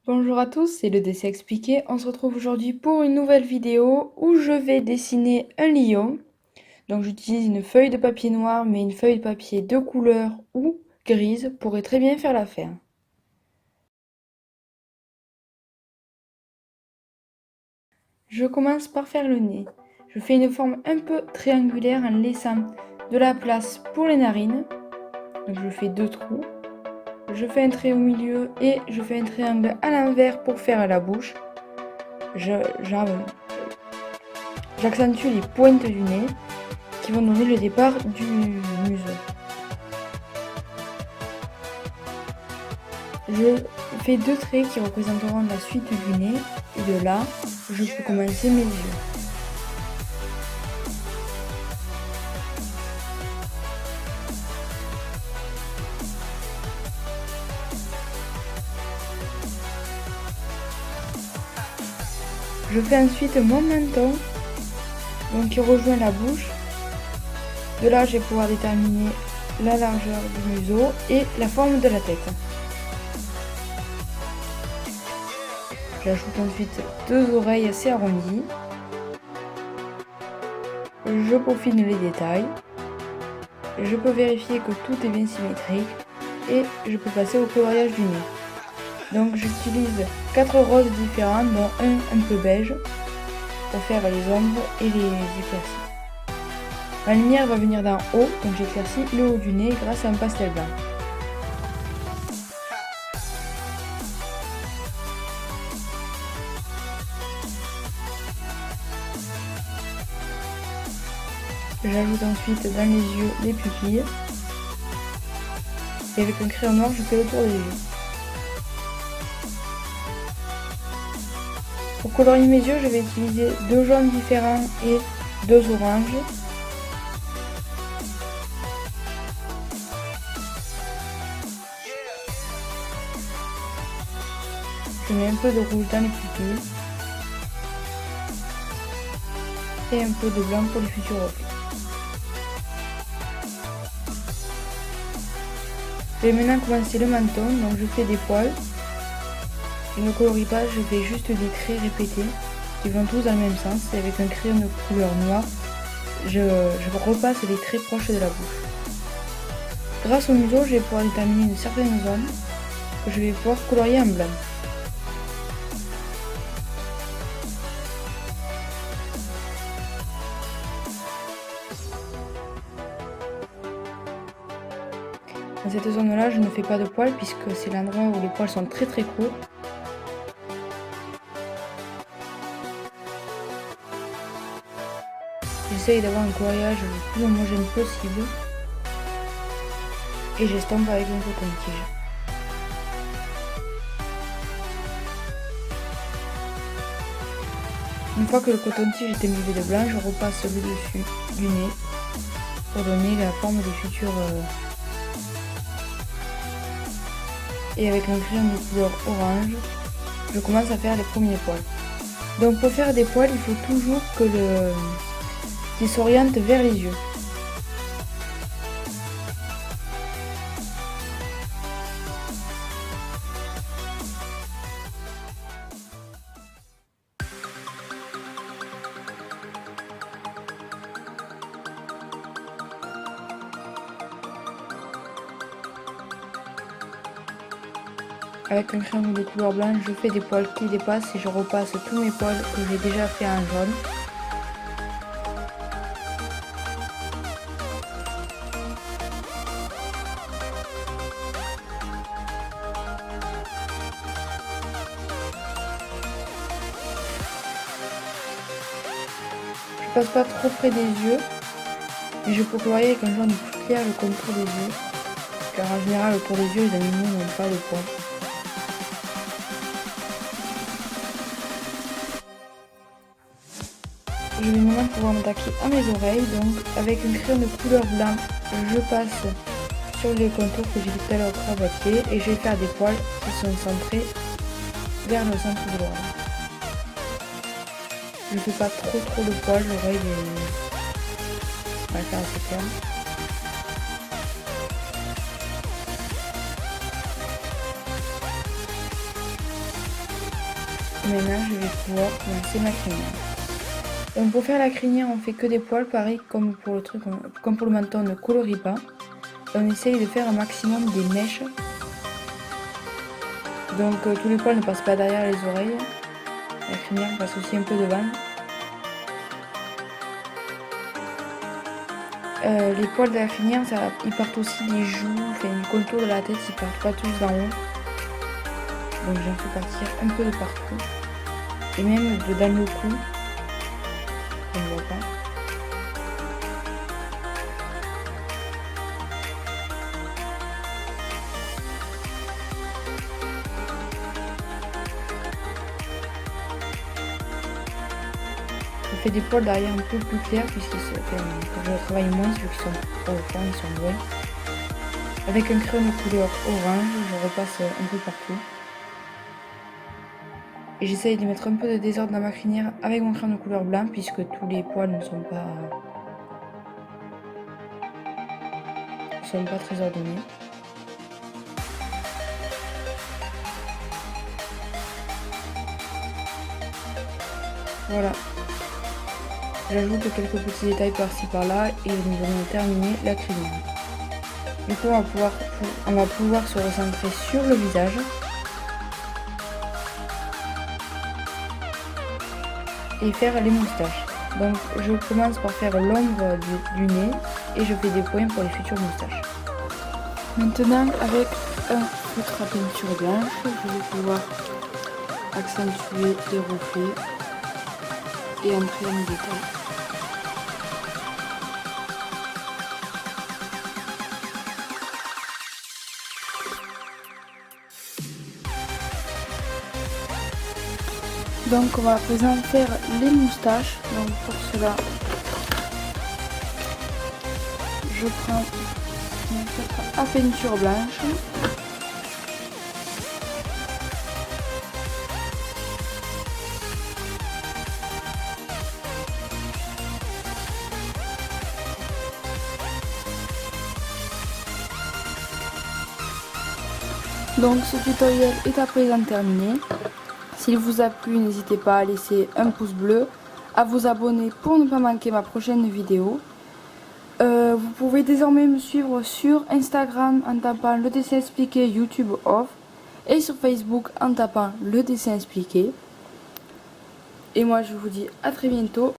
Bonjour à tous, c'est le dessin expliqué. On se retrouve aujourd'hui pour une nouvelle vidéo où je vais dessiner un lion. Donc j'utilise une feuille de papier noir, mais une feuille de papier de couleur ou grise pourrait très bien faire l'affaire. Je commence par faire le nez. Je fais une forme un peu triangulaire en laissant de la place pour les narines. Donc je fais deux trous. Je fais un trait au milieu et je fais un triangle à l'envers pour faire la bouche. J'accentue les pointes du nez qui vont donner le départ du museau. Je fais deux traits qui représenteront la suite du nez et de là, je peux commencer mes yeux. Je fais ensuite mon menton, donc qui rejoint la bouche. De là, je vais pouvoir déterminer la largeur du museau et la forme de la tête. J'ajoute ensuite deux oreilles assez arrondies. Je peaufine les détails. Je peux vérifier que tout est bien symétrique et je peux passer au coloriage du nez. Donc j'utilise 4 roses différents, dont un peu beige, pour faire les ombres et les éclaircies. Ma lumière va venir d'en haut, donc j'éclaircis le haut du nez grâce à un pastel blanc. J'ajoute ensuite dans les yeux les pupilles. Et avec un crayon noir, je fais le tour des yeux. Pour colorier mes yeux, je vais utiliser deux jaunes différents et deux oranges. Je mets un peu de rouge dans les pupilles. Et un peu de blanc pour les futurs reflets. Je vais maintenant commencer le menton, donc je fais des poils. Je ne colorie pas, je fais juste des traits répétés qui vont tous dans le même sens. Et avec un crayon de couleur noire, je repasse les traits proches de la bouche. Grâce au museau, je vais pouvoir déterminer une certaine zone que je vais pouvoir colorier en blanc. Dans cette zone-là, je ne fais pas de poils puisque c'est l'endroit où les poils sont très courts. J'essaye d'avoir un coloriage le plus homogène possible et j'estompe avec un coton-tige. Une fois que le coton-tige est imbibé de blanc, je repasse le dessus du nez pour donner la forme des futurs. Et avec un crayon de couleur orange, je commence à faire les premiers poils. Donc pour faire des poils, il faut toujours qu'ils s'orientent vers les yeux. Avec un crayon de couleur blanche, je fais des poils qui dépassent et je repasse tous mes poils que j'ai déjà fait en jaune. Je passe pas trop près des yeux, mais je peux colorier avec un jaune plus clair le contour des yeux, car en général autour des yeux les animaux n'ont pas de poils. Je vais maintenant pouvoir m'attaquer à mes oreilles, donc avec un crayon de couleur blanc, je passe sur les contours que j'ai tout à l'heure travaillé et je vais faire des poils qui sont centrés vers le centre de l'oreille. Je ne fais pas trop de poils, l'oreille va faire assez ferme. Et maintenant je vais pouvoir commencer ma crinière. Donc pour faire la crinière on fait que des poils, pareil comme pour le menton on ne colorie pas. On essaye de faire un maximum des mèches. Donc tous les poils ne passent pas derrière les oreilles. La crinière passe aussi un peu devant. Les poils de la crinière, ils partent aussi des joues, enfin du contour de la tête, ils partent pas tous d'en haut. Donc j'en fais partir un peu de partout. Et même dans le cou. On ne voit pas. Je fais des poils derrière un peu plus clairs puisqu'ils sont, que je travaille moins vu qu'ils sont au fond, ils sont bruns. Avec un crayon de couleur orange, je repasse un peu partout. Et j'essaye de mettre un peu de désordre dans ma crinière avec mon crayon de couleur blanc puisque tous les poils ne sont pas très ordonnés. Voilà. J'ajoute quelques petits détails par-ci par-là et nous allons terminer la crinière. Du coup, on va pouvoir se recentrer sur le visage. Et faire les moustaches. Donc je commence par faire l'ombre du nez et je fais des points pour les futures moustaches. Maintenant avec un feutre à peinture blanche, je vais pouvoir accentuer les reflets et entrer en détail. Donc on va à présent faire les moustaches. Donc pour cela, je prends mon feutre à peinture blanche. Donc ce tutoriel est à présent terminé. S'il vous a plu, n'hésitez pas à laisser un pouce bleu, à vous abonner pour ne pas manquer ma prochaine vidéo. Vous pouvez désormais me suivre sur Instagram en tapant le dessin expliqué YouTube off et sur Facebook en tapant le dessin expliqué. Et moi je vous dis à très bientôt